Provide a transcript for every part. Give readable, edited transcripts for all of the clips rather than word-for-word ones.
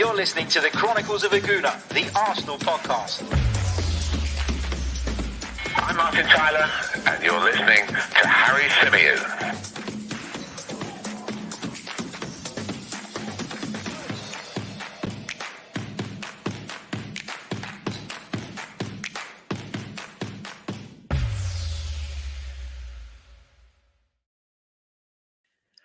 You're listening to the Chronicles of a Gooner, the Arsenal podcast. I'm Martin Tyler, and you're listening to Harry Symeou.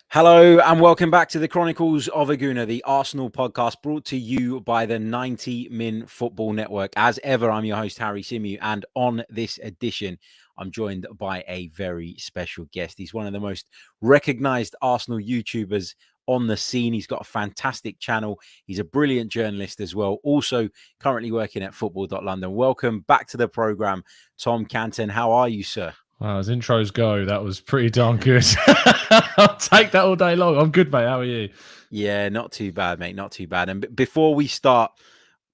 Hello and welcome back to the Chronicles of a Gooner, the Arsenal podcast brought to you by the 90 Min Football Network. As ever, I'm your host, Harry Symeou, and on this edition, I'm joined by a very special guest. He's one of the most recognized Arsenal YouTubers on the scene. He's got a fantastic channel. He's a brilliant journalist as well, also currently working at Football.London. Welcome back to the program, Tom Canton. How are you, sir? Wow, as intros go, that was pretty darn good. I'll take that all day long. I'm good, mate. How are you? Yeah, not too bad, mate. Not too bad. And before we start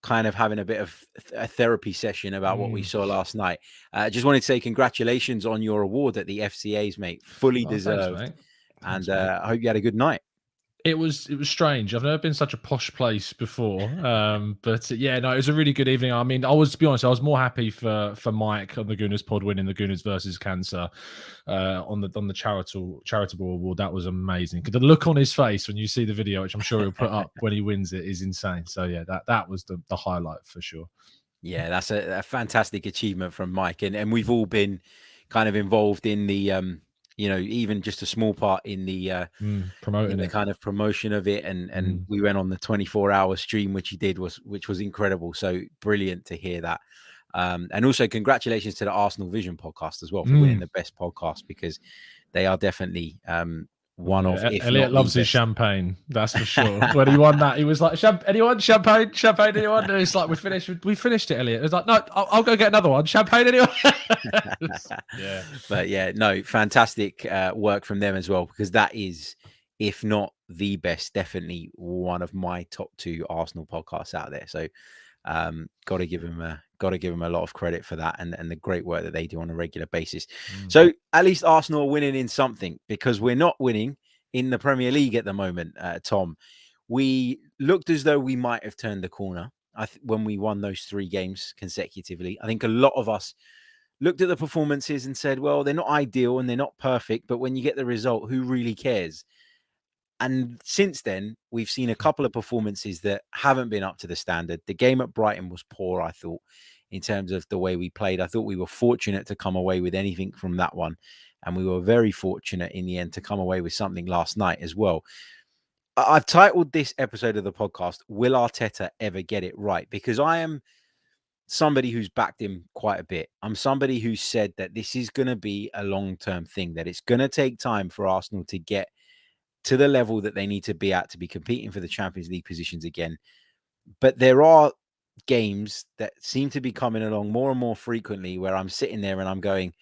kind of having a bit of a therapy session about what we saw last night, I just wanted to say congratulations on your award at the FCAs, mate. Fully deserved. Thanks, mate. And I hope you had a good night. It was strange. I've never been such a posh place before. But yeah, no, it was a really good evening. I mean, to be honest, I was more happy for Mike on the Gooners pod winning the Gooners versus Cancer on the charitable award. That was amazing. The look on his face when you see the video, which I'm sure he'll put up when he wins it, is insane. So yeah, that was the highlight for sure. Yeah, that's a fantastic achievement from Mike. And we've all been kind of involved in the even just a small part in the promoting the kind of promotion of it, and we went on the 24-hour stream, which he did, which was incredible. So brilliant to hear that. And also congratulations to the Arsenal Vision podcast as well for winning the best podcast, because they are definitely one of. Elliot loves his champagne, that's for sure. When he won that, he was like, "Anyone champagne? Champagne? Anyone?" And it's like, "We finished it, Elliot." It was like, "No, I'll go get another one. Champagne, anyone?" Yeah, but yeah, no, fantastic work from them as well, because that is, if not the best, definitely one of my top 2 Arsenal podcasts out there. So, got to give him a lot of credit for that and the great work that they do on a regular basis. So at least Arsenal are winning in something, because we're not winning in the Premier League at the moment. Tom, we looked as though we might have turned the corner when we won those 3 games consecutively. I think a lot of us looked at the performances and said, well, they're not ideal and they're not perfect, but when you get the result, who really cares? And since then, we've seen a couple of performances that haven't been up to the standard. The game at Brighton was poor, I thought, in terms of the way we played. I thought we were fortunate to come away with anything from that one. And we were very fortunate in the end to come away with something last night as well. I've titled this episode of the podcast, "Will Arteta Ever Get It Right?" Because I am somebody who's backed him quite a bit. I'm somebody who said that this is going to be a long-term thing, that it's going to take time for Arsenal to get to the level that they need to be at to be competing for the Champions League positions again. But there are games that seem to be coming along more and more frequently where I'm sitting there and I'm going,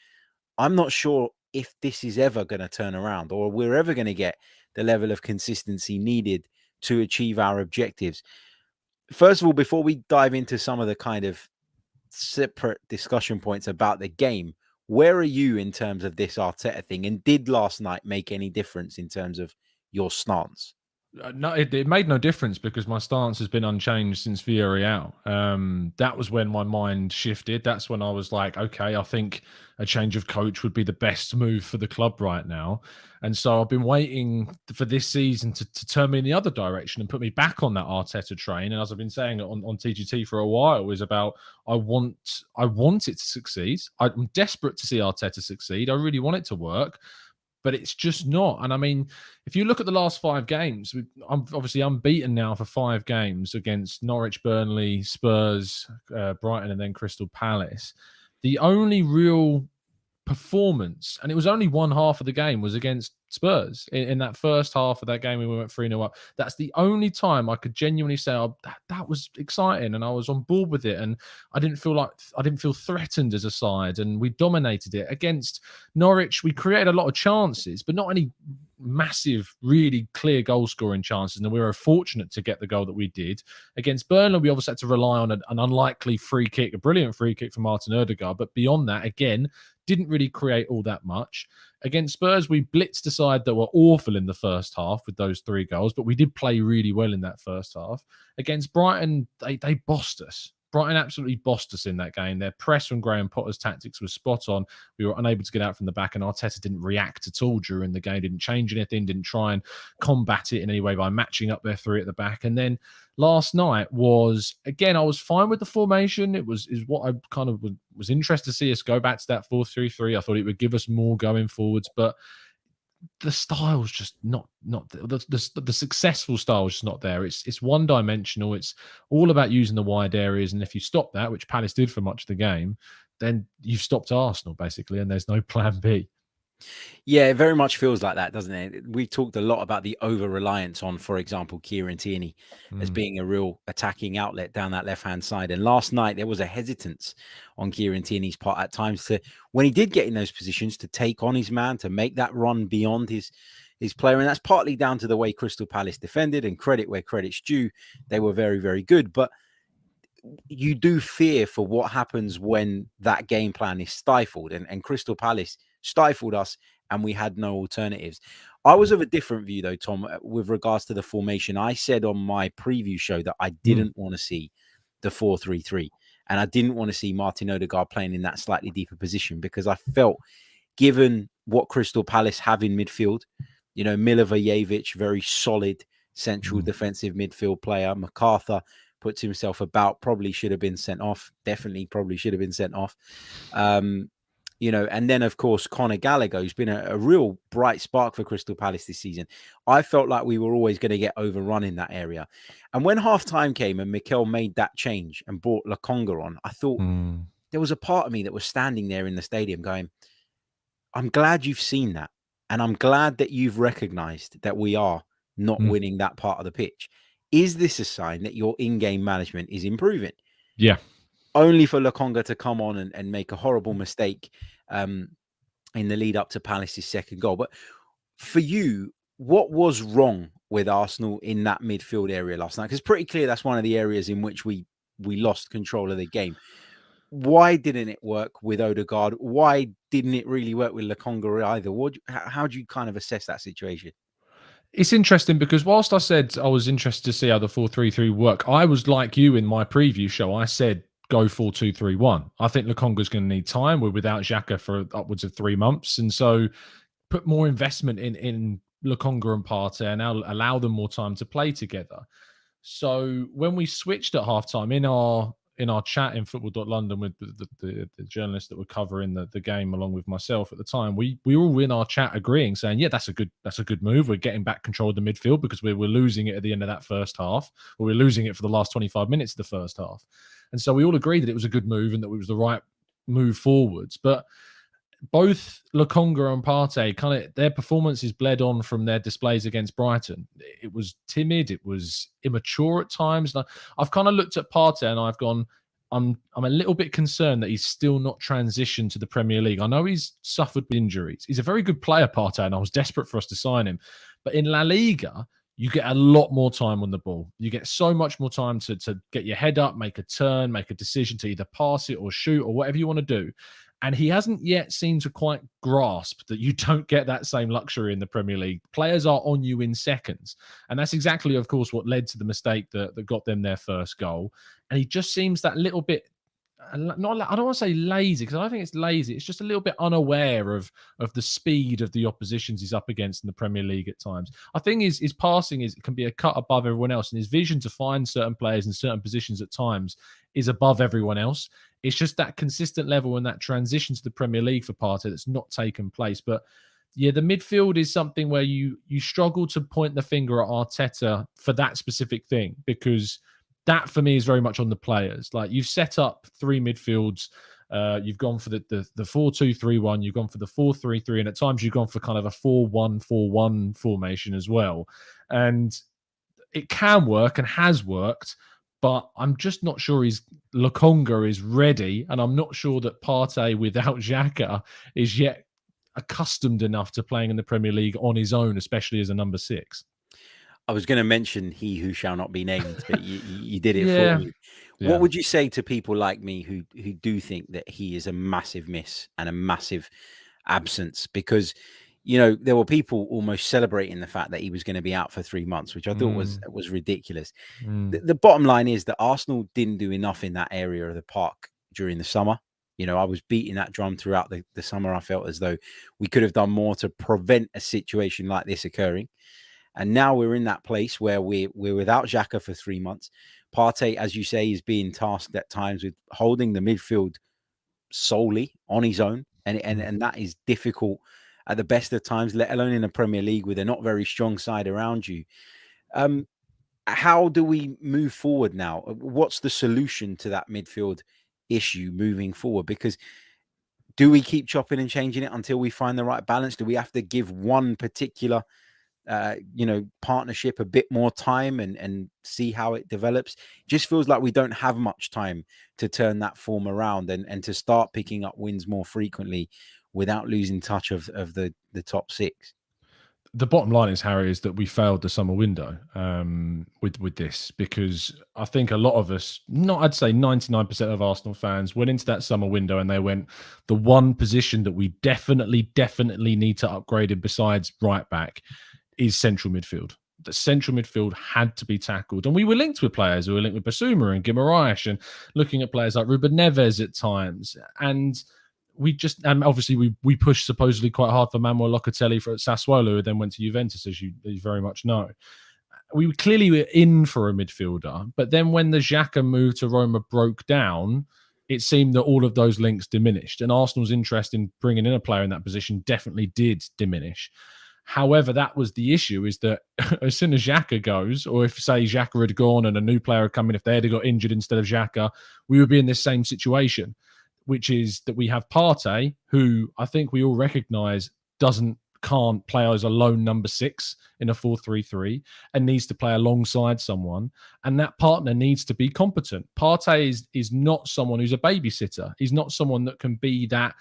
I'm not sure if this is ever going to turn around, or we're ever going to get the level of consistency needed to achieve our objectives. First of all, before we dive into some of the kind of separate discussion points about the game, where are you in terms of this Arteta thing? And did last night make any difference in terms of your stance? No, it made no difference, because my stance has been unchanged since VIEIRA. That was when my mind shifted. That's when I was like, okay, I think a change of coach would be the best move for the club right now. And so I've been waiting for this season to turn me in the other direction and put me back on that Arteta train. And as I've been saying on TGT for a while, is about I want it to succeed. I'm desperate to see Arteta succeed. I really want it to work. But it's just not. And I mean, if you look at the last 5 games, I'm obviously unbeaten now for 5 games against Norwich, Burnley, Spurs, Brighton, and then Crystal Palace. The only real performance, and it was only one half of the game, was against Spurs. In that first half of that game, we went 3-0 up. That's the only time I could genuinely say, oh, that was exciting, and I was on board with it, and I didn't feel threatened as a side, and we dominated it. Against Norwich, we created a lot of chances, but not any massive, really clear goal-scoring chances, and we were fortunate to get the goal that we did. Against Burnley, we obviously had to rely on an unlikely free kick, a brilliant free kick from Martin Odegaard, but beyond that, again, didn't really create all that much. Against Spurs, we blitzed a side that were awful in the first half with those 3 goals, but we did play really well in that first half. Against Brighton, they bossed us. Brighton absolutely bossed us in that game. Their press from Graham Potter's tactics was spot on. We were unable to get out from the back, and Arteta didn't react at all during the game, didn't change anything, didn't try and combat it in any way by matching up their 3 at the back. And then last night was, again, I was fine with the formation. Is what I kind of was interested to see us go back to that 4-3-3. I thought it would give us more going forwards, but the style's just not the successful style is just not there. It's one dimensional. It's all about using the wide areas, and if you stop that, which Palace did for much of the game, then you've stopped Arsenal basically, and there's no plan B. Yeah, it very much feels like that, doesn't it? We talked a lot about the over-reliance on, for example, Kieran Tierney as being a real attacking outlet down that left-hand side. And last night, there was a hesitance on Kieran Tierney's part at times to, when he did get in those positions, to take on his man, to make that run beyond his player. And that's partly down to the way Crystal Palace defended, and credit where credit's due. They were very, very good. But you do fear for what happens when that game plan is stifled. And Crystal Palace stifled us, and we had no alternatives. I was of a different view, though, Tom, with regards to the formation. I said on my preview show that I didn't want to see the 4-3-3, and I didn't want to see Martin Odegaard playing in that slightly deeper position, because I felt, given what Crystal Palace have in midfield, you know, Milivojevic, very solid central defensive midfield player. MacArthur puts himself about, probably should have been sent off. Definitely probably should have been sent off. You know, and then, of course, Conor Gallagher, who's been a real bright spark for Crystal Palace this season. I felt like we were always going to get overrun in that area. And when half-time came and Mikel made that change and brought Lokonga on, I thought there was a part of me that was standing there in the stadium going, I'm glad you've seen that. And I'm glad that you've recognized that we are not winning that part of the pitch. Is this a sign that your in-game management is improving? Yeah. Only for Lokonga to come on and make a horrible mistake in the lead up to Palace's second goal. But for you, what was wrong with Arsenal in that midfield area last night? Because pretty clear that's one of the areas in which we lost control of the game. Why didn't it work with Odegaard? Why didn't it really work with Lokonga either? How do you kind of assess that situation? It's interesting because whilst I said I was interested to see how the 4-3-3 work, I was like you in my preview show. I said go 4-2-3-1. I think Lokonga's going to need time. We're without Jacko for upwards of 3 months. And so put more investment in Lokonga and Partey and allow them more time to play together. So when we switched at halftime in our chat in Football.London with the journalists that were covering the game along with myself at the time, we were all in our chat agreeing, saying, yeah, that's a good move. We're getting back control of the midfield because we were losing it at the end of that first half, or we were losing it for the last 25 minutes of the first half. And so we all agreed that it was a good move and that it was the right move forwards. But both Lokonga and Partey, kind of their performances bled on from their displays against Brighton. It was timid, it was immature at times. And I've kind of looked at Partey and I've gone, I'm a little bit concerned that he's still not transitioned to the Premier League. I know he's suffered injuries. He's a very good player, Partey, and I was desperate for us to sign him. But in La Liga, you get a lot more time on the ball. You get so much more time to get your head up, make a turn, make a decision to either pass it or shoot or whatever you want to do. And he hasn't yet seemed to quite grasp that you don't get that same luxury in the Premier League. Players are on you in seconds. And that's exactly, of course, what led to the mistake that got them their first goal. And he just seems that little bit, I don't want to say lazy, because I don't think it's lazy. It's just a little bit unaware of the speed of the oppositions he's up against in the Premier League at times. I think his passing can be a cut above everyone else, and his vision to find certain players in certain positions at times is above everyone else. It's just that consistent level and that transition to the Premier League for Partey that's not taken place. But yeah, the midfield is something where you struggle to point the finger at Arteta for that specific thing, because that for me is very much on the players. Like, you've set up 3 midfields. You've gone for the 4-2-3-1. You've gone for the 4-3-3. And at times you've gone for kind of a 4-1-4-1 formation as well. And it can work and has worked, but I'm just not sure Lokonga is ready. And I'm not sure that Partey without Xhaka is yet accustomed enough to playing in the Premier League on his own, especially as a number 6. I was going to mention he who shall not be named, but you did it Yeah. for me. Yeah. What would you say to people like me who do think that he is a massive miss and a massive absence? Because there were people almost celebrating the fact that he was going to be out for 3 months, which I thought was ridiculous. The bottom line is that Arsenal didn't do enough in that area of the park during the summer. I was beating that drum throughout the summer. I felt as though we could have done more to prevent a situation like this occurring. And now we're in that place where we're without Jacko for 3 months. Partey, as you say, is being tasked at times with holding the midfield solely on his own. And that is difficult at the best of times, let alone in the Premier League with a not very strong side around you. How do we move forward now? What's the solution to that midfield issue moving forward? Because do we keep chopping and changing it until we find the right balance? Do we have to give one particular partnership a bit more time and see how it develops? It just feels like we don't have much time to turn that form around and to start picking up wins more frequently without losing touch of the top six. The bottom line is, Harry, is that we failed the summer window with this, because I think a lot of us, I'd say 99% of Arsenal fans, went into that summer window and they went, the one position that we definitely need to upgrade in besides right back is central midfield. The central midfield had to be tackled. And we were linked with players. We were linked with Basuma and Guimaraes, and looking at players like Ruben Neves at times. And we just, and obviously we pushed supposedly quite hard for Manuel Locatelli for Sassuolo, who then went to Juventus, as you very much know. We clearly were in for a midfielder. But then when the Jacko move to Roma broke down, it seemed that all of those links diminished. And Arsenal's interest in bringing in a player in that position definitely did diminish. However, that was the issue, is that as soon as Xhaka goes, or if, say, Xhaka had gone and a new player had come in, if they had got injured instead of Xhaka, we would be in this same situation, which is that we have Partey, who I think we all recognise can't play as a lone number 6 in a 4-3-3 and needs to play alongside someone. And that partner needs to be competent. Partey is not someone who's a babysitter. He's not someone that can be that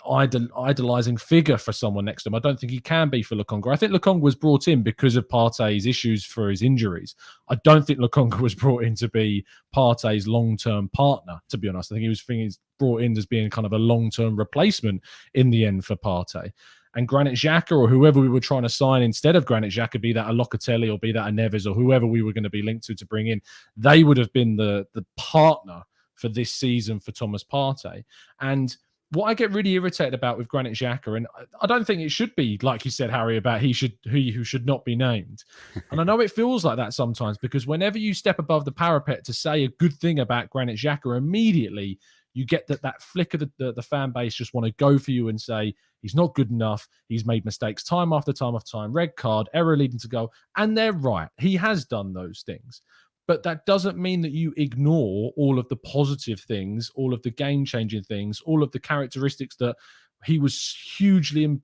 idolizing figure for someone next to him. I don't think he can be for Lokonga. I think Lokonga was brought in because of Partey's issues for his injuries. I don't think Lokonga was brought in to be Partey's long-term partner, to be honest. I think he was brought in as being kind of a long-term replacement in the end for Partey. And Granit Xhaka, or whoever we were trying to sign instead of Granit Xhaka, be that a Locatelli or be that a Neves or whoever we were going to be linked to bring in, they would have been the partner for this season for Thomas Partey. And what I get really irritated about with Granit Xhaka, and I don't think it should be, like you said, Harry, about who should not be named. And I know it feels like that sometimes, because whenever you step above the parapet to say a good thing about Granit Xhaka, immediately you get that flick of the fan base just want to go for you and say, he's not good enough. He's made mistakes time after time after time. Red card, error leading to goal. And they're right. He has done those things. But that doesn't mean that you ignore all of the positive things, all of the game-changing things, all of the characteristics that he was hugely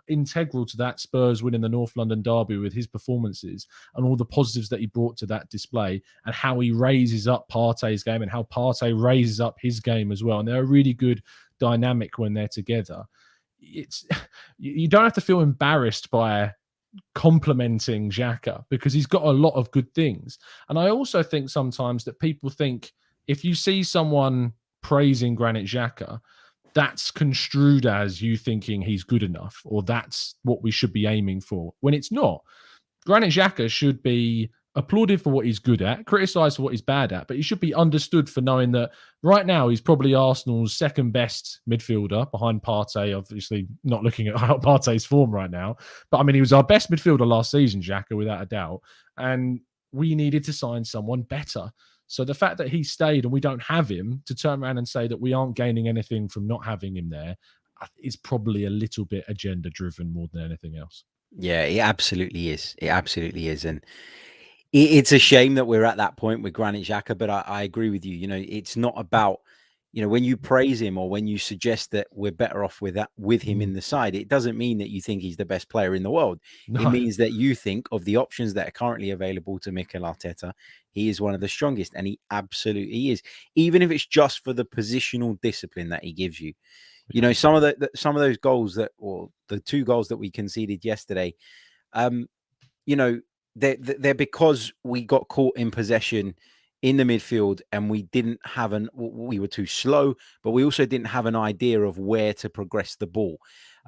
integral to that Spurs win in the North London derby with his performances, and all the positives that he brought to that display, and how he raises up Partey's game and how Partey raises up his game as well. And they're a really good dynamic when they're together. You don't have to feel embarrassed by complimenting Xhaka, because he's got a lot of good things. And I also think sometimes that people think if you see someone praising Granit Xhaka, that's construed as you thinking he's good enough, or that's what we should be aiming for, when it's not. Granit Xhaka should be applauded for what he's good at, criticised for what he's bad at, but he should be understood for knowing that right now he's probably Arsenal's second best midfielder behind Partey, obviously not looking at Partey's form right now. But I mean, he was our best midfielder last season, Xhaka, without a doubt. And we needed to sign someone better. So the fact that he stayed and we don't have him, to turn around and say that we aren't gaining anything from not having him there, is probably a little bit agenda driven more than anything else. Yeah, it absolutely is. It absolutely is. And it's a shame that we're at that point with Granit Xhaka, but I agree with you. It's not about, when you praise him or when you suggest that we're better off with him in the side, it doesn't mean that you think he's the best player in the world. No. It means that you think of the options that are currently available to Mikel Arteta, he is one of the strongest, and he absolutely is. Even if it's just for the positional discipline that he gives you. Some of those goals or the 2 goals that we conceded yesterday, they're because we got caught in possession in the midfield, and we didn't have we were too slow, but we also didn't have an idea of where to progress the ball.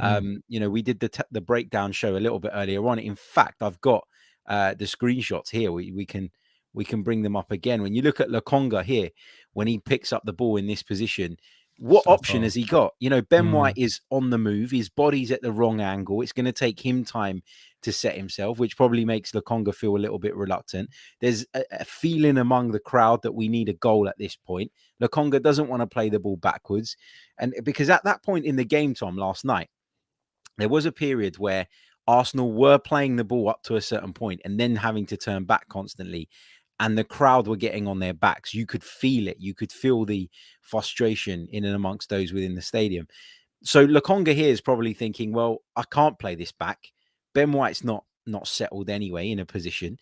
We did the breakdown show a little bit earlier on. In fact, I've got the screenshots here. We can bring them up again. When you look at Lokonga here, when he picks up the ball in this position, what option has he got? Ben White is on the move. His body's at the wrong angle. It's going to take him time to set himself, which probably makes Lokonga feel a little bit reluctant. There's a feeling among the crowd that we need a goal at this point. Lokonga doesn't want to play the ball backwards. And because at that point in the game, Tom, last night, there was a period where Arsenal were playing the ball up to a certain point and then having to turn back constantly. And the crowd were getting on their backs. You could feel it. You could feel the frustration in and amongst those within the stadium. So Lokonga here is probably thinking, well, I can't play this back. Ben White's not settled anyway in a position.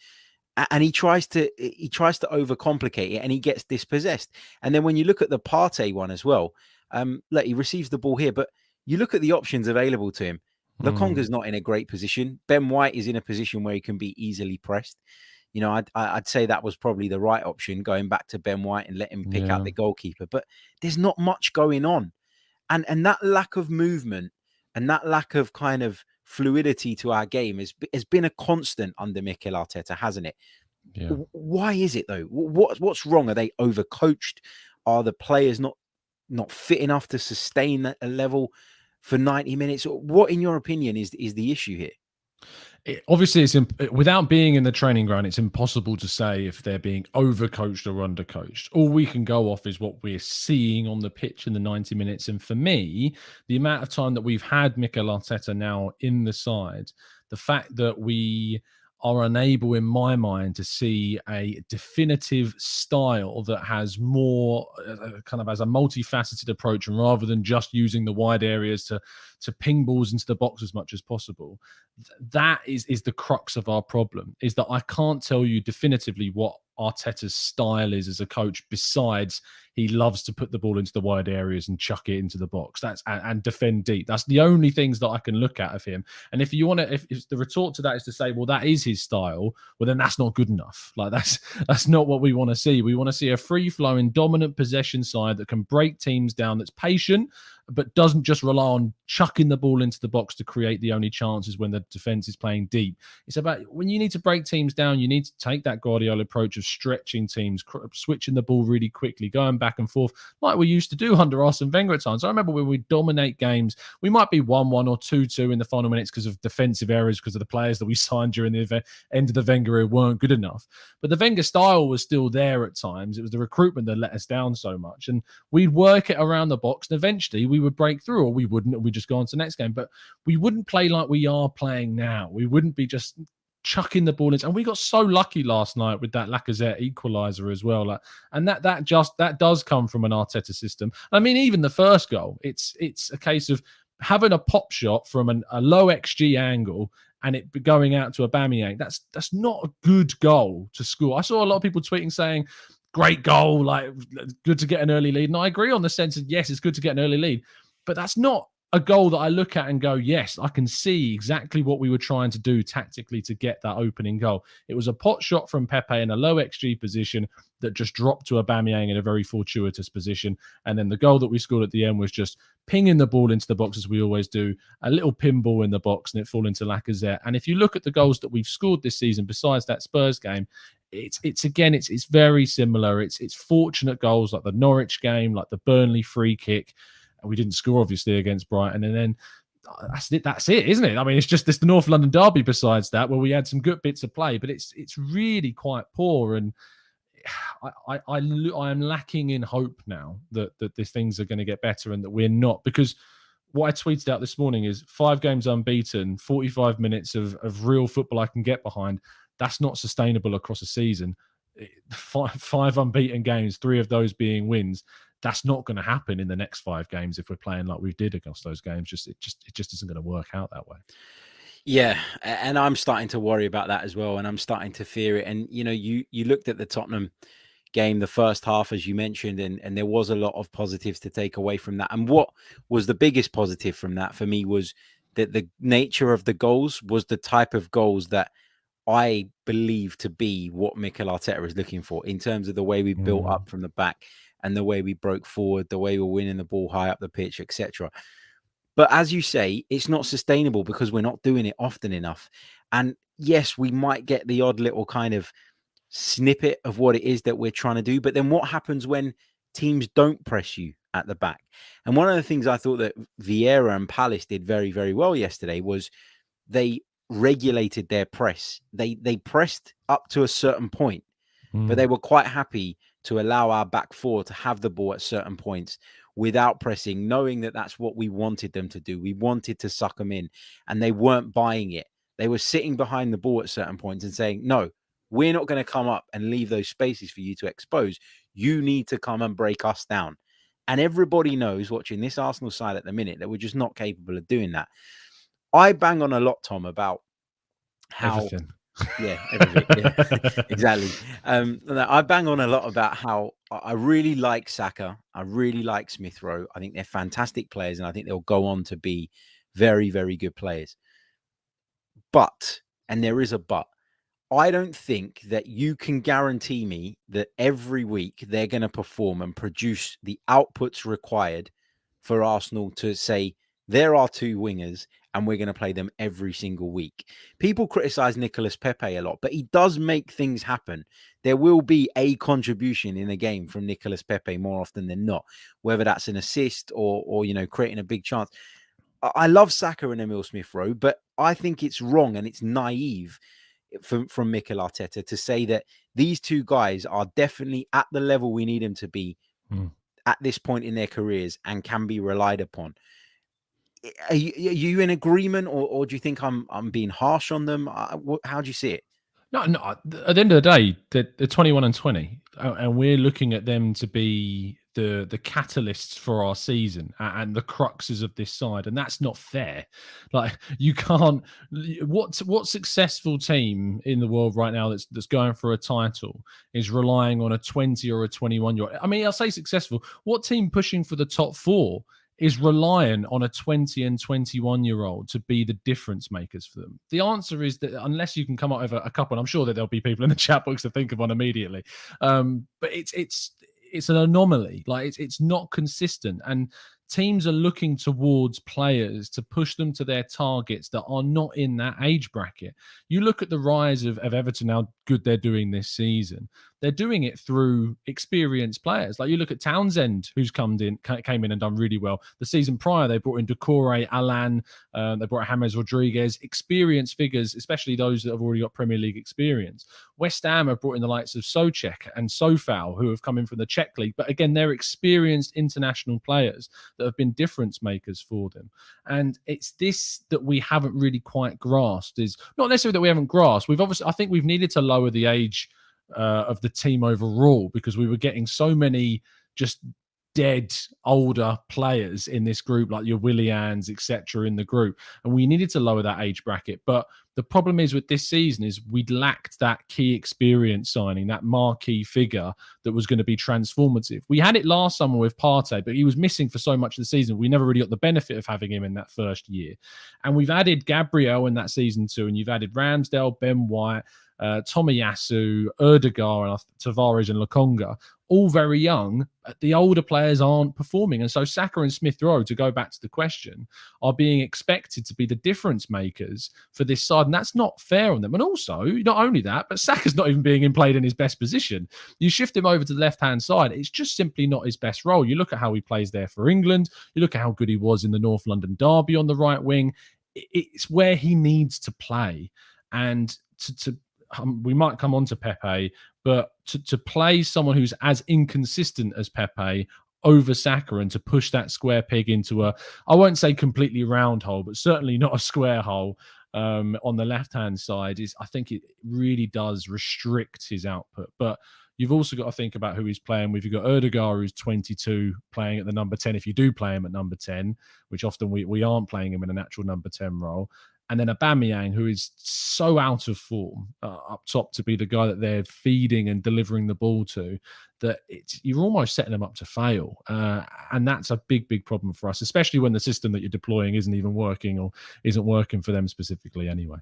And he tries to overcomplicate it, and he gets dispossessed. And then when you look at the Partey one as well, he receives the ball here, but you look at the options available to him. Lokonga's not in a great position. Ben White is in a position where he can be easily pressed. I'd say that was probably the right option, going back to Ben White and let him pick out the goalkeeper. But there's not much going on. And that lack of movement and that lack of kind of fluidity to our game has been a constant under Mikel Arteta, hasn't it? Yeah. Why is it, though? What's wrong? Are they overcoached? Are the players not fit enough to sustain a level for 90 minutes? What, in your opinion, is the issue here? Obviously, without being in the training ground, it's impossible to say if they're being overcoached or undercoached. All we can go off is what we're seeing on the pitch in the 90 minutes. And for me, the amount of time that we've had Mikel Arteta now in the side, the fact that we are unable, in my mind, to see a definitive style that has more kind of as a multifaceted approach, and rather than just using the wide areas to ping balls into the box as much as possible. That is the crux of our problem, is that I can't tell you definitively what Arteta's style is as a coach, besides he loves to put the ball into the wide areas and chuck it into the box. And defend deep. That's the only things that I can look at of him. And if you want to, if the retort to that is to say, well, that is his style, well, then that's not good enough. Like that's not what we want to see. We want to see a free-flowing, dominant possession side that can break teams down, that's patient, but doesn't just rely on chucking the ball into the box to create the only chances when the defense is playing deep. It's about when you need to break teams down, you need to take that Guardiola approach of stretching teams, switching the ball really quickly, going back and forth like we used to do under Arsene Wenger at times. I remember when we dominate games, we might be 1-1 or 2-2 in the final minutes because of defensive errors, because of the players that we signed during the end of the Wenger era weren't good enough. But the Wenger style was still there at times. It was the recruitment that let us down so much. And we'd work it around the box, and eventually we would break through, or we wouldn't, and we'd just go on to the next game. But we wouldn't play like we are playing now. We wouldn't be just chucking the ball in. And we got so lucky last night with that Lacazette equalizer as well. And that does come from an Arteta system. I mean, even the first goal, it's a case of having a pop shot from a low XG angle and it going out to Aubameyang. That's not a good goal to score. I saw a lot of people tweeting saying, great goal, like good to get an early lead. And I agree on the sense that, yes, it's good to get an early lead, but that's not a goal that I look at and go, yes, I can see exactly what we were trying to do tactically to get that opening goal. It was a pot shot from Pepe in a low XG position that just dropped to Aubameyang in a very fortuitous position. And then the goal that we scored at the end was just pinging the ball into the box, as we always do, a little pinball in the box, and it fall into Lacazette. And if you look at the goals that we've scored this season, besides that Spurs game, it's very similar. It's fortunate goals like the Norwich game, like the Burnley free kick. We didn't score, obviously, against Brighton. And then that's it, isn't it? I mean, it's just the North London derby besides that, where we had some good bits of play, but it's really quite poor. And I am lacking in hope now that these things are going to get better and that we're not. Because what I tweeted out this morning is 5 games unbeaten, 45 minutes of real football I can get behind. That's not sustainable across a season. 5 unbeaten games, 3 of those being wins. That's not going to happen in the next 5 games if we're playing like we did against those games. It just isn't going to work out that way. Yeah, and I'm starting to worry about that as well, and I'm starting to fear it. And you looked at the Tottenham game, the first half, as you mentioned, and there was a lot of positives to take away from that. And what was the biggest positive from that for me was that the nature of the goals was the type of goals that I believe to be what Mikel Arteta is looking for in terms of the way we built up from the back and the way we broke forward, the way we're winning the ball high up the pitch, etc. But as you say, it's not sustainable because we're not doing it often enough. And yes, we might get the odd little kind of snippet of what it is that we're trying to do. But then what happens when teams don't press you at the back? And one of the things I thought that VIEIRA and Palace did very, very well yesterday was they regulated their press. They pressed up to a certain point, but they were quite happy to allow our back four to have the ball at certain points without pressing, knowing that that's what we wanted them to do. We wanted to suck them in, and they weren't buying it. They were sitting behind the ball at certain points and saying, no, we're not going to come up and leave those spaces for you to expose. You need to come and break us down. And everybody knows watching this Arsenal side at the minute that we're just not capable of doing that. I bang on a lot, Tom, about how... Everything. Yeah, everything. Yeah, exactly. I bang on a lot about how I really like Saka. I really like Smith Rowe. I think they're fantastic players, and I think they'll go on to be very, very good players. But, and there is a but, I don't think that you can guarantee me that every week they're going to perform and produce the outputs required for Arsenal to say, there are two wingers and we're going to play them every single week. People criticize Nicolas Pepe a lot, but he does make things happen. There will be a contribution in a game from Nicolas Pepe more often than not, whether that's an assist or you know, creating a big chance. I love Saka and Emil Smith Rowe, but I think it's wrong and it's naive from Mikel Arteta to say that these two guys are definitely at the level we need them to be at this point in their careers and can be relied upon. Are you in agreement, or do you think I'm being harsh on them? How do you see it? No. At the end of the day, they're 21 and 20, and we're looking at them to be the catalysts for our season and the cruxes of this side, and that's not fair. Like, you can't. What successful team in the world right now that's going for a title is relying on a 20 or a 21-year-old? I mean, I'll say successful. What team pushing for the top four is relying on a 20 and 21-year-old to be the difference makers for them? The answer is that unless you can come up with a couple, and I'm sure that there'll be people in the chat box to think of one immediately, but it's an anomaly. Like, it's not consistent, and teams are looking towards players to push them to their targets that are not in that age bracket. You look at the rise of Everton, how good they're doing this season. They're doing it through experienced players. Like, you look at Townsend, who's came in and done really well. The season prior, they brought in Doucouré, Alan, they brought James Rodriguez, experienced figures, especially those that have already got Premier League experience. West Ham have brought in the likes of Souček and Sofal, who have come in from the Czech League. But again, they're experienced international players that have been difference makers for them. And it's this that we haven't really quite grasped. Is not necessarily that we haven't grasped. I think we've needed to lower the age of the team overall, because we were getting so many just dead older players in this group, like your Willians, etc., in the group, and we needed to lower that age bracket. But the problem is with this season is we'd lacked that key experience signing, that marquee figure that was going to be transformative. We had it last summer with Partey, but he was missing for so much of the season. We never really got the benefit of having him in that first year. And we've added Gabriel in that season too, and you've added Ramsdale, Ben White, Tomiyasu, Erdegar, and Tavares and Lokonga, all very young. The older players aren't performing. And so Saka and Smith Rowe, to go back to the question, are being expected to be the difference makers for this side. And that's not fair on them. And also, not only that, but Saka's not even being played in his best position. You shift him over to the left-hand side, it's just simply not his best role. You look at how he plays there for England. You look at how good he was in the North London derby on the right wing. It's where he needs to play. And we might come on to Pepe, but to play someone who's as inconsistent as Pepe over Saka and to push that square peg into I won't say completely round hole, but certainly not a square hole on the left-hand side, I think it really does restrict his output. But you've also got to think about who he's playing with. You've got Erdegar, who's 22, playing at the number 10, if you do play him at number 10, which often we aren't playing him in a natural number 10 role. And then Aubameyang, who is so out of form up top to be the guy that they're feeding and delivering the ball to, that you're almost setting them up to fail. And that's a big, big problem for us, especially when the system that you're deploying isn't even working or isn't working for them specifically anyway.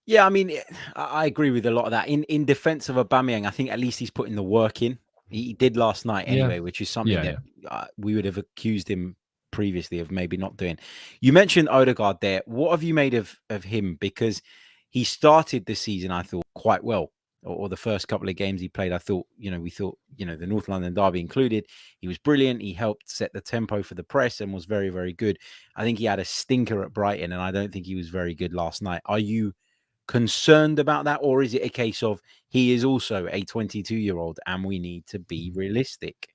Yeah, I mean, I agree with a lot of that. In defense of Aubameyang, I think at least he's putting the work in. He did last night Yeah. anyway, which is something Yeah. that we would have accused him previously of maybe not doing. You mentioned Odegaard there. What have you made of him? Because he started the season, I thought, quite well. Or the first couple of games he played, I thought, we thought, the North London derby included, he was brilliant. He helped set the tempo for the press and was very, very good. I think he had a stinker at Brighton, and I don't think he was very good last night. Are you concerned about that, or is it a case of he is also a 22-year-old and we need to be realistic?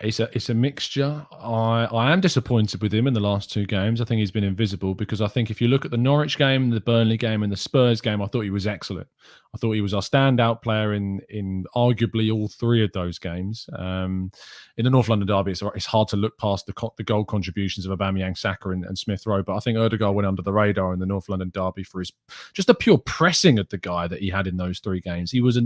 It's a mixture. I am disappointed with him in the last two games. I think he's been invisible, because I think if you look at the Norwich game, the Burnley game, and the Spurs game, I thought he was excellent. I thought he was our standout player in arguably all three of those games. In the North London derby, it's hard to look past the goal contributions of Aubameyang, Saka, and Smith Rowe. But I think Odegaard went under the radar in the North London derby for his just the pure pressing of the guy that he had in those three games. He was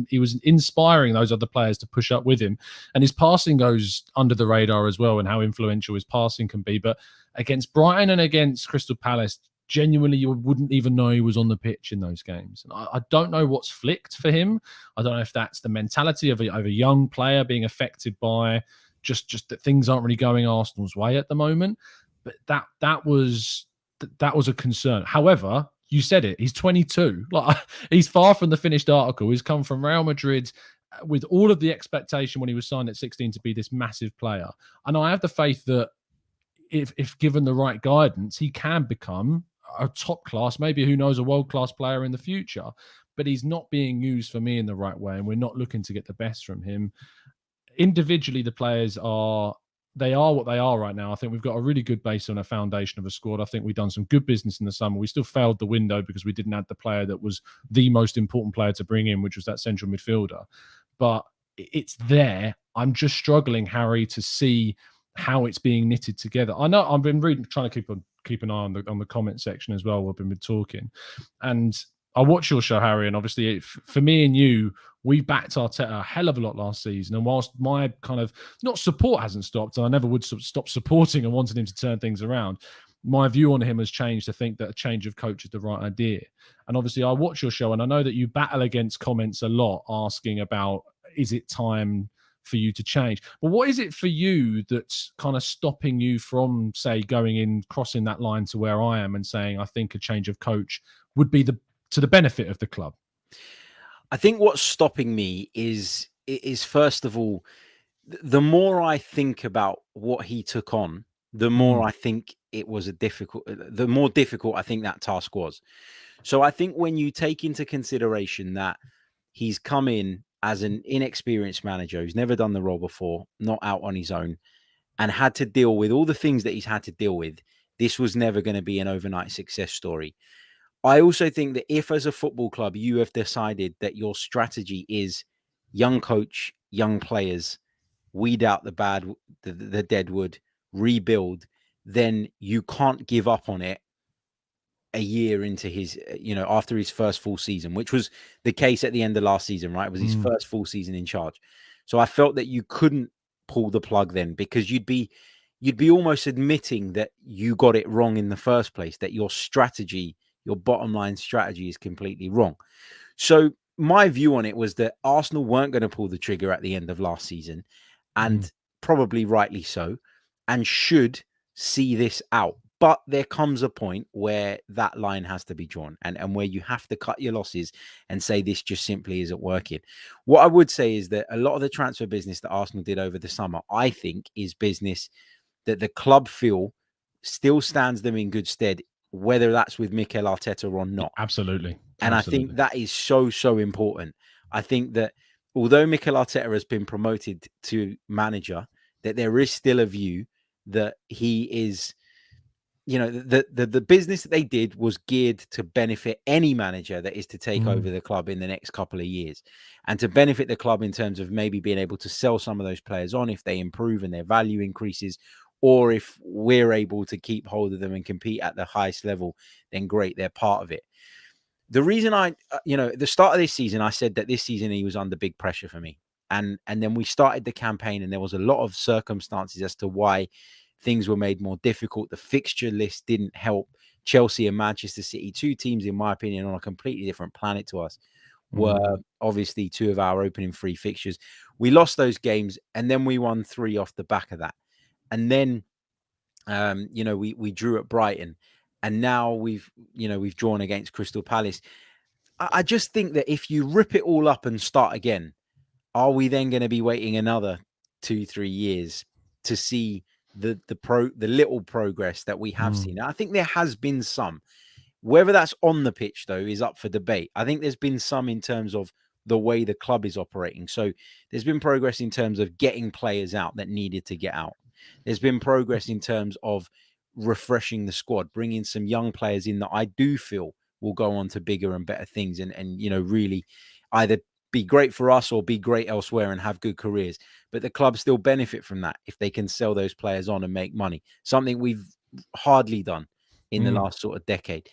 inspiring those other players to push up with him, and his passing goes under the radar as well, and how influential his passing can be. But against Brighton and against Crystal Palace, genuinely, you wouldn't even know he was on the pitch in those games. And I don't know what's flicked for him. I don't know if that's the mentality of a young player being affected by just that things aren't really going Arsenal's way at the moment. But that was a concern. However, you said it. He's 22. Like, he's far from the finished article. He's come from Real Madrid with all of the expectation when he was signed at 16 to be this massive player. And I have the faith that if given the right guidance, he can become a top class, maybe, who knows, a world-class player in the future. But he's not being used for me in the right way, and we're not looking to get the best from him. Individually, the players are what they are right now. I think we've got a really good base on a foundation of a squad. I think we've done some good business in the summer. We still failed the window because we didn't have the player that was the most important player to bring in, which was that central midfielder. But it's there. I'm just struggling, Harry, to see how it's being knitted together. I know I've been trying to keep an eye on the comment section as well. We've been talking, and I watch your show, Harry, and obviously for me and you, we backed Arteta a hell of a lot last season. And whilst my kind of not support hasn't stopped, and I never would stop supporting and wanting him to turn things around, my view on him has changed to think that a change of coach is the right idea. And obviously I watch your show, and I know that you battle against comments a lot asking about, is it time for you to change? But what is it for you that's kind of stopping you from, say, going in, crossing that line to where I am and saying, I think a change of coach would be to the benefit of the club? I think what's stopping me is first of all, the more I think about what he took on, the more I think it was the more difficult I think that task was. So I think when you take into consideration that he's come in as an inexperienced manager who's never done the role before, not out on his own, and had to deal with all the things that he's had to deal with, this was never going to be an overnight success story. I also think that if, as a football club, you have decided that your strategy is young coach, young players, weed out the dead wood, rebuild, then you can't give up on it a year into his, after his first full season, which was the case at the end of last season, right? It was his first full season in charge. So I felt that you couldn't pull the plug then, because you'd be almost admitting that you got it wrong in the first place, that your strategy, your bottom line strategy, is completely wrong. So my view on it was that Arsenal weren't going to pull the trigger at the end of last season, and probably rightly so, and should see this out. But there comes a point where that line has to be drawn, and where you have to cut your losses and say this just simply isn't working. What I would say is that a lot of the transfer business that Arsenal did over the summer, I think, is business that the club feel still stands them in good stead, whether that's with Mikel Arteta or not. Absolutely. And I think that is so, so important. I think that although Mikel Arteta has been promoted to manager, that there is still a view that he is, the business that they did was geared to benefit any manager that is to take over the club in the next couple of years, and to benefit the club in terms of maybe being able to sell some of those players on if they improve and their value increases, or if we're able to keep hold of them and compete at the highest level, then great, they're part of it. The reason at the start of this season, I said that this season he was under big pressure for me. And then we started the campaign, and there was a lot of circumstances as to why things were made more difficult. The fixture list didn't help. Chelsea and Manchester City, two teams, in my opinion, on a completely different planet to us, were obviously two of our opening 3 fixtures. We lost those games, and then we won 3 off the back of that. And then, we drew at Brighton, and now we've drawn against Crystal Palace. I just think that if you rip it all up and start again, are we then going to be waiting another 2-3 years to see the little progress that we have seen? I think there has been some. Whether that's on the pitch, though, is up for debate. I think there's been some in terms of the way the club is operating. So there's been progress in terms of getting players out that needed to get out. There's been progress in terms of refreshing the squad, bringing some young players in that I do feel will go on to bigger and better things and really either be great for us or be great elsewhere and have good careers. But the club still benefit from that if they can sell those players on and make money, something we've hardly done in the last sort of decade.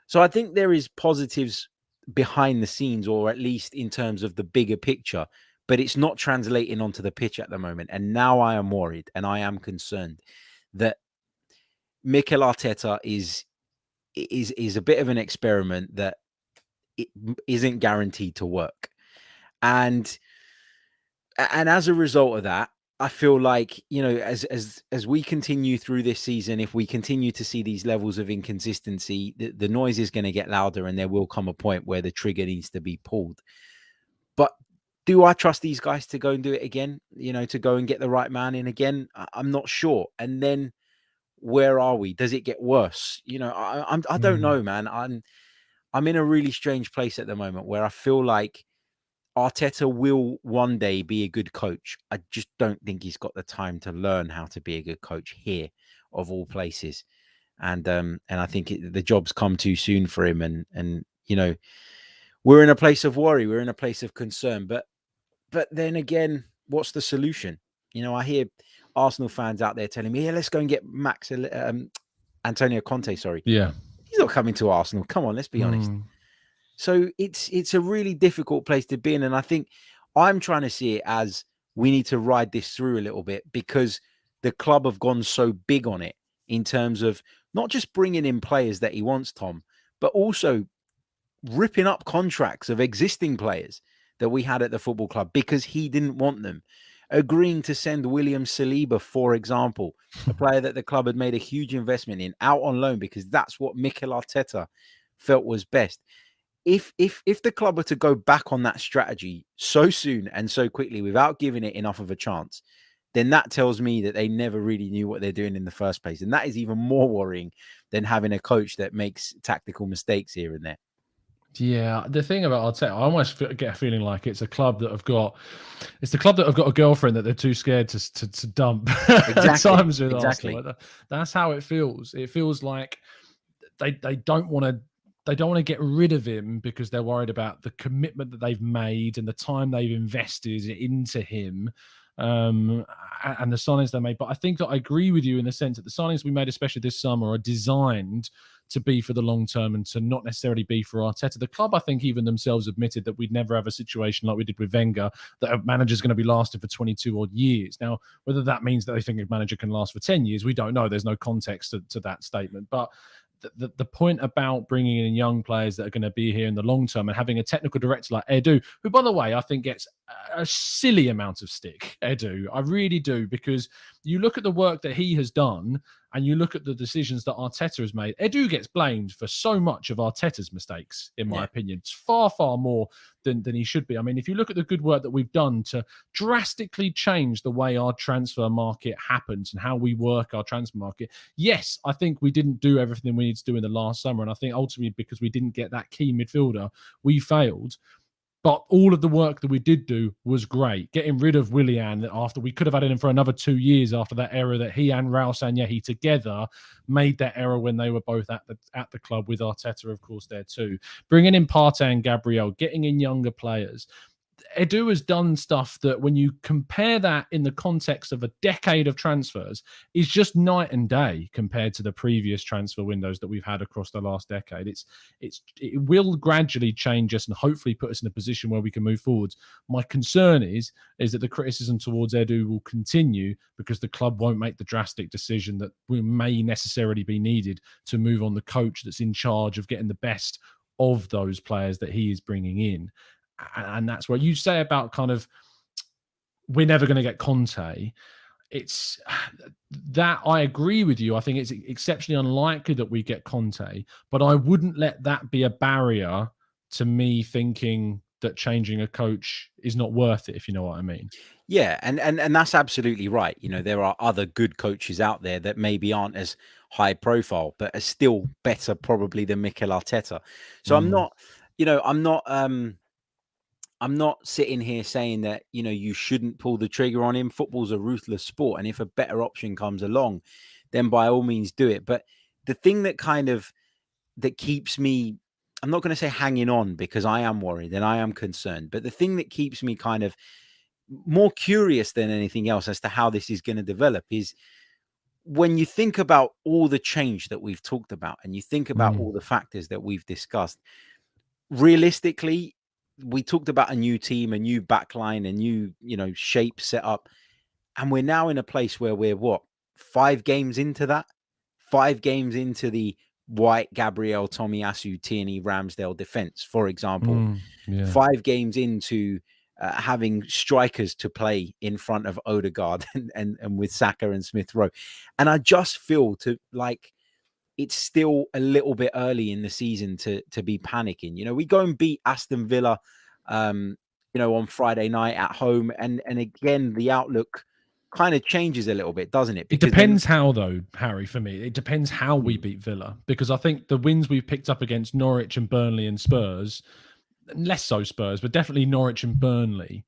So I think there is positives behind the scenes, or at least in terms of the bigger picture, but it's not translating onto the pitch at the moment. And now I am worried and I am concerned that Mikel Arteta is a bit of an experiment that it isn't guaranteed to work. And as a result of that, I feel like, as we continue through this season, if we continue to see these levels of inconsistency, the noise is going to get louder and there will come a point where the trigger needs to be pulled. But do I trust these guys to go and do it again? To go and get the right man in again? I'm not sure. And then where are we? Does it get worse? I don't know, man. I'm in a really strange place at the moment where I feel like Arteta will one day be a good coach. I just don't think he's got the time to learn how to be a good coach here, of all places. And I think the job's come too soon for him. And we're in a place of worry. We're in a place of concern. But then again, what's the solution? I hear Arsenal fans out there telling me, "Yeah, let's go and get Antonio Conte." Sorry, yeah, he's not coming to Arsenal. Come on, let's be honest. So it's a really difficult place to be in. And I think I'm trying to see it as we need to ride this through a little bit, because the club have gone so big on it in terms of not just bringing in players that he wants, Tom, but also ripping up contracts of existing players that we had at the football club because he didn't want them. Agreeing to send William Saliba, for example, a player that the club had made a huge investment in, out on loan because that's what Mikel Arteta felt was best. If the club were to go back on that strategy so soon and so quickly without giving it enough of a chance, then that tells me that they never really knew what they're doing in the first place. And that is even more worrying than having a coach that makes tactical mistakes here and there. Yeah, the thing about Arteta, I almost get a feeling like it's the club that have got a girlfriend that they're too scared to dump at times with Arsenal. That's how it feels. It feels like they don't want to get rid of him because they're worried about the commitment that they've made and the time they've invested into him, and the signings they made. But I think that I agree with you in the sense that the signings we made, especially this summer, are designed to be for the long term and to not necessarily be for Arteta. The club, I think, even themselves admitted that we'd never have a situation like we did with Wenger, that a manager's going to be lasting for 22 odd years. Now, whether that means that they think a manager can last for 10 years, we don't know. There's no context to that statement. But the point about bringing in young players that are going to be here in the long term and having a technical director like Edu, who, by the way, I think gets a silly amount of stick, Edu. I really do, because you look at the work that he has done and you look at the decisions that Arteta has made. Edu gets blamed for so much of Arteta's mistakes, in my opinion. It's far, far more than he should be. I mean, if you look at the good work that we've done to drastically change the way our transfer market happens and how we work our transfer market, yes, I think we didn't do everything we needed to do in the last summer. And I think ultimately because we didn't get that key midfielder, we failed. But all of the work that we did do was great. Getting rid of Willian after we could have had him for another 2 years after that era that he and Raul Sanyehi together made that era when they were both at the club, with Arteta, of course, there too. Bringing in Partey and Gabriel, getting in younger players. Edu has done stuff that when you compare that in the context of a decade of transfers is just night and day compared to the previous transfer windows that we've had across the last decade. It will gradually change us and hopefully put us in a position where we can move forwards. My concern is that the criticism towards Edu will continue because the club won't make the drastic decision that may necessarily be needed to move on the coach that's in charge of getting the best of those players that he is bringing in. And that's what you say about kind of we're never going to get Kante. It's that I agree with you. I think it's exceptionally unlikely that we get Kante, but I wouldn't let that be a barrier to me thinking that changing a coach is not worth it, if you know what I mean. Yeah, and that's absolutely right. You know, there are other good coaches out there that maybe aren't as high profile, but are still better probably than Mikel Arteta. So I'm not sitting here saying that, you know, you shouldn't pull the trigger on him. Football's a ruthless sport. And if a better option comes along, then by all means do it. But the thing that keeps me, I'm not going to say hanging on because I am worried and I am concerned. But the thing that keeps me kind of more curious than anything else as to how this is going to develop is when you think about all the change that we've talked about and you think about all the factors that we've discussed, realistically, we talked about a new team, a new backline, a new, shape set up. And we're now in a place where we're 5 games into that? 5 games into the White, Gabriel, Tomiyasu, Tierney, Ramsdale defense, for example. 5 games into having strikers to play in front of Odegaard and with Saka and Smith Rowe. And I just feel it's still a little bit early in the season to be panicking. You know, we go and beat Aston Villa, on Friday night at home. And again, the outlook kind of changes a little bit, doesn't it? Because it depends how, though, Harry, for me. It depends how we beat Villa. Because I think the wins we've picked up against Norwich and Burnley and Spurs, less so Spurs, but definitely Norwich and Burnley,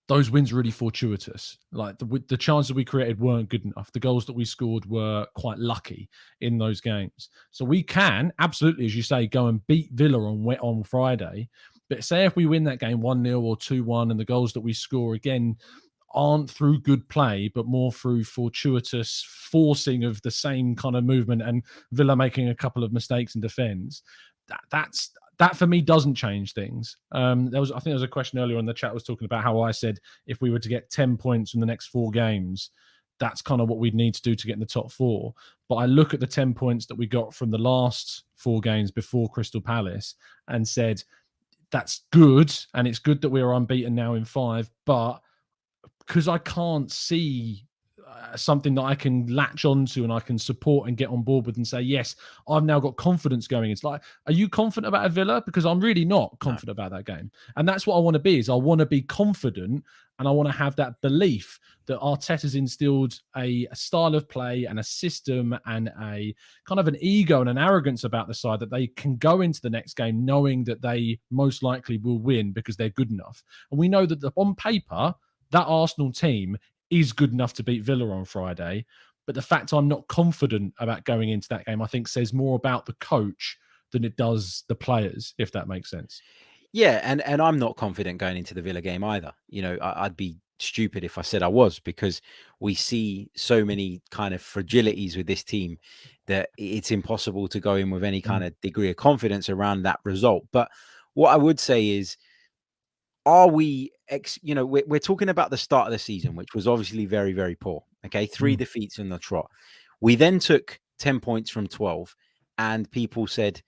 those wins were really fortuitous. Like the chances we created weren't good enough. The goals that we scored were quite lucky in those games. So we can absolutely, as you say, go and beat Villa on Friday. But say if we win that game 1-0 or 2-1 and the goals that we score again aren't through good play, but more through fortuitous forcing of the same kind of movement and Villa making a couple of mistakes in defence, that for me doesn't change things. I think there was a question earlier in the chat was talking about how I said if we were to get 10 points from the next 4 games, that's kind of what we'd need to do to get in the top 4. But I look at the 10 points that we got from the last 4 games before Crystal Palace and said, that's good. And it's good that we're unbeaten now in 5. But because I can't see something that I can latch onto and I can support and get on board with and say, yes, I've now got confidence going. It's like, are you confident about a Villa? Because I'm really not confident about that game. And that's what I want to be, is I want to be confident and I want to have that belief that Arteta's instilled a style of play and a system and a kind of an ego and an arrogance about the side that they can go into the next game knowing that they most likely will win because they're good enough. And we know that on paper, that Arsenal team is good enough to beat Villa on Friday. But the fact I'm not confident about going into that game, I think says more about the coach than it does the players, if that makes sense. Yeah, and I'm not confident going into the Villa game either. You know, I'd be stupid if I said I was, because we see so many kind of fragilities with this team that it's impossible to go in with any kind of degree of confidence around that result. But what I would say is, are we, we're talking about the start of the season, which was obviously very, very poor. Okay. 3 defeats in the trot. We then took 10 points from 12 and people said,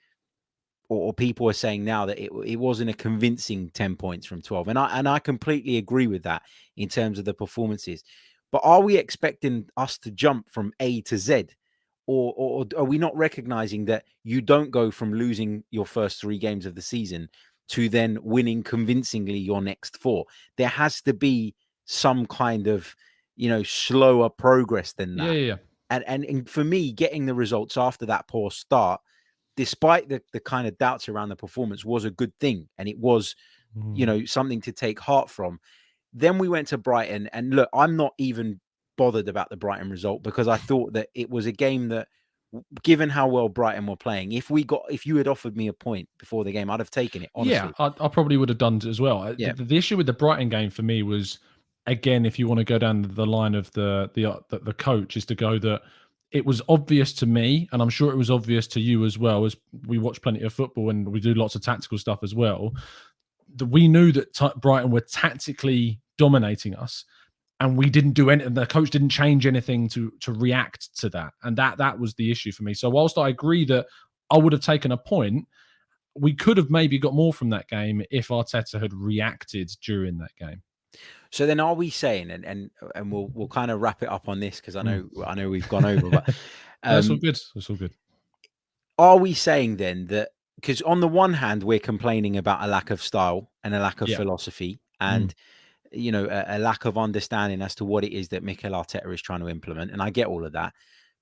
or people are saying now that it wasn't a convincing 10 points from 12. And I completely agree with that in terms of the performances. But are we expecting us to jump from A to Z? Or are we not recognizing that you don't go from losing your first 3 games of the season to then winning convincingly your next 4? There has to be some kind of, slower progress than that. Yeah. And for me, getting the results after that poor start, despite the kind of doubts around the performance, was a good thing. And it was, something to take heart from. Then we went to Brighton, and look, I'm not even bothered about the Brighton result because I thought that it was a game that given how well Brighton were playing, if you had offered me a point before the game, I'd have taken it, honestly. Yeah, I probably would have done it as well. Yeah. The issue with the Brighton game for me was, again, if you want to go down the line of the coach, is to go that it was obvious to me, and I'm sure it was obvious to you as well, as we watch plenty of football and we do lots of tactical stuff as well, that we knew that Brighton were tactically dominating us, and we didn't do anything. The coach didn't change anything to react to that, and that was the issue for me. So whilst I agree that I would have taken a point, we could have maybe got more from that game if Arteta had reacted during that game. So then, are we saying, and we'll kind of wrap it up on this, because I know we've gone over, but that's all good. That's all good. Are we saying then that, because on the one hand we're complaining about a lack of style and a lack of philosophy, and you know, a lack of understanding as to what it is that Mikel Arteta is trying to implement, and I get all of that,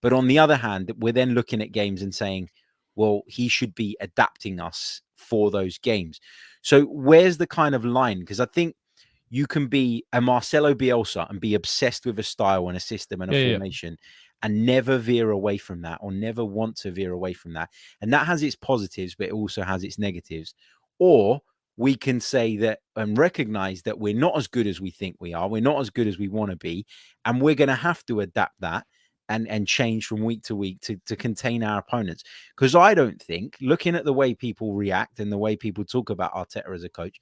but on the other hand, we're then looking at games and saying, well, he should be adapting us for those games. So where's the kind of line? Because I think you can be a Marcelo Bielsa and be obsessed with a style and a system and a formation and never veer away from that, or never want to veer away from that. And that has its positives, but it also has its negatives. Or we can say that and recognize that we're not as good as we think we are. We're not as good as we want to be. And we're going to have to adapt that and change from week to week to contain our opponents. Because I don't think, looking at the way people react and the way people talk about Arteta as a coach,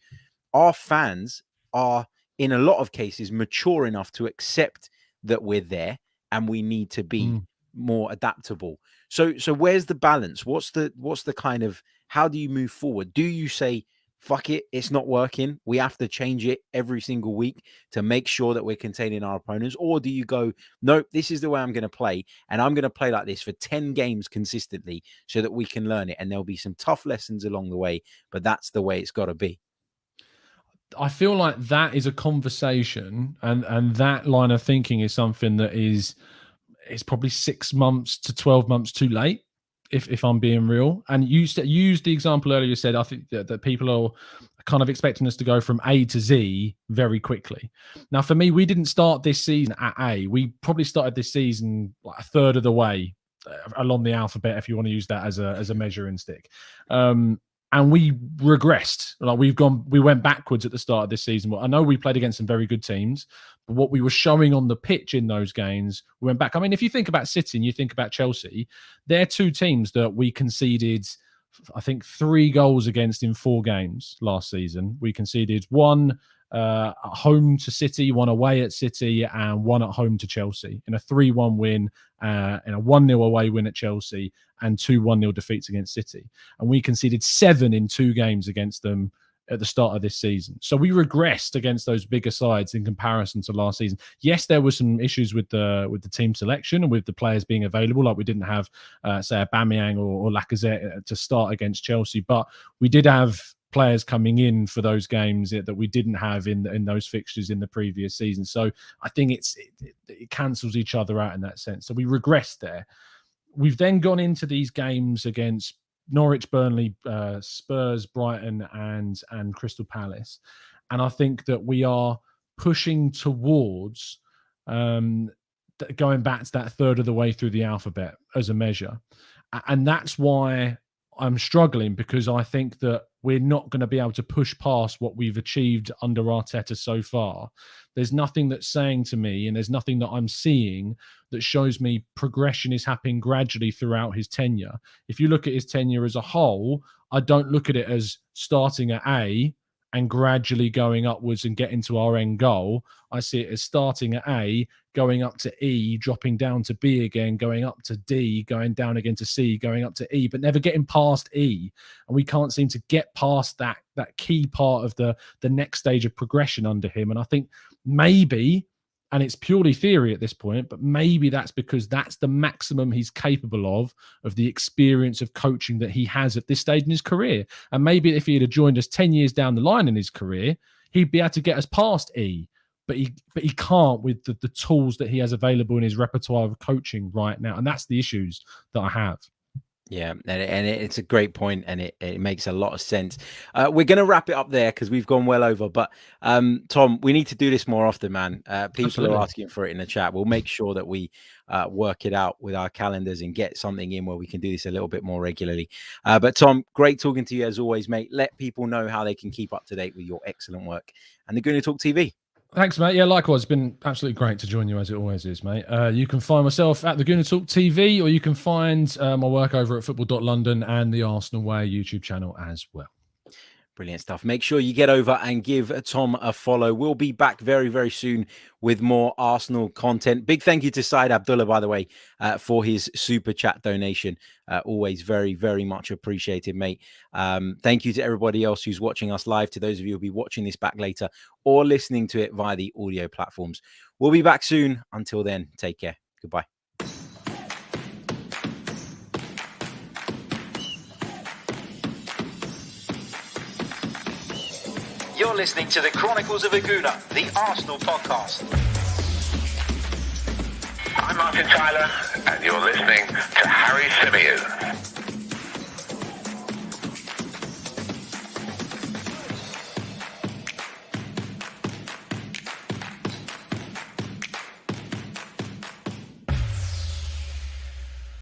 our fans are in a lot of cases mature enough to accept that we're there and we need to be more adaptable. So where's the balance? What's the kind of, how do you move forward? Do you say, fuck it, it's not working, we have to change it every single week to make sure that we're containing our opponents? Or do you go, no, this is the way I'm going to play, and I'm going to play like this for 10 games consistently so that we can learn it, and there'll be some tough lessons along the way, but that's the way it's got to be? I feel like that is a conversation, and that line of thinking is something that is probably 6 months to 12 months too late, if I'm being real. And you used the example earlier. You said, I think that people are kind of expecting us to go from A to Z very quickly. Now, for me, we didn't start this season at A. We probably started this season like a third of the way along the alphabet, if you want to use that as a measuring stick. And we regressed. Like we went backwards at the start of this season. Well, I know we played against some very good teams, but what we were showing on the pitch in those games, we went back. I mean, if you think about City and you think about Chelsea, they're two teams that we conceded, I think, 3 goals against in 4 games last season. We conceded 1 at home to City, 1 away at City, and 1 at home to Chelsea, in a 3-1 win, in a 1-0 away win at Chelsea, and 2 1-0 defeats against City. And we conceded 7 in 2 games against them at the start of this season. So we regressed against those bigger sides in comparison to last season. Yes, there were some issues with the team selection and with the players being available. Like we didn't have, say, Aubameyang or Lacazette to start against Chelsea, but we did have players coming in for those games that we didn't have in those fixtures in the previous season. So I think it cancels each other out in that sense. So we regressed there. We've then gone into these games against Norwich, Burnley, Spurs, Brighton, and Crystal Palace, and I think that we are pushing towards going back to that third of the way through the alphabet as a measure, and that's why I'm struggling, because I think that we're not going to be able to push past what we've achieved under Arteta so far. There's nothing that's saying to me, and there's nothing that I'm seeing that shows me progression is happening gradually throughout his tenure. If you look at his tenure as a whole, I don't look at it as starting at A and gradually going upwards and getting to our end goal. I see it as starting at A, going up to E, dropping down to B again, going up to D, going down again to C, going up to E, but never getting past E. And we can't seem to get past that key part of the next stage of progression under him. And I think maybe, and it's purely theory at this point, but maybe that's because that's the maximum he's capable of the experience of coaching that he has at this stage in his career. And maybe if he had joined us 10 years down the line in his career, he'd be able to get us past E. But he can't with the tools that he has available in his repertoire of coaching right now. And that's the issues that I have. Yeah, and it's a great point, and it makes a lot of sense. We're going to wrap it up there because we've gone well over. But Tom, we need to do this more often, man. People Absolutely. are asking for it in the chat. We'll make sure that we work it out with our calendars and get something in where we can do this a little bit more regularly. But Tom, great talking to you as always, mate. Let people know how they can keep up to date with your excellent work and the Gooner Talk TV. Thanks, mate. Yeah, likewise. It's been absolutely great to join you, as it always is, mate. You can find myself at the Gooner Talk TV, or you can find my work over at Football.London and the Arsenal Way YouTube channel as well. Brilliant stuff. Make sure you get over and give Tom a follow. We'll be back very, very soon with more Arsenal content. Big thank you to Said Abdullah, by the way, for his super chat donation. Always very, very much appreciated, mate. Thank you to everybody else who's watching us live, to those of you who'll be watching this back later or listening to it via the audio platforms. We'll be back soon. Until then, take care. Goodbye. You're listening to the Chronicles of a Gooner, the Arsenal podcast. I'm Martin Tyler, and you're listening to Harry Symeou.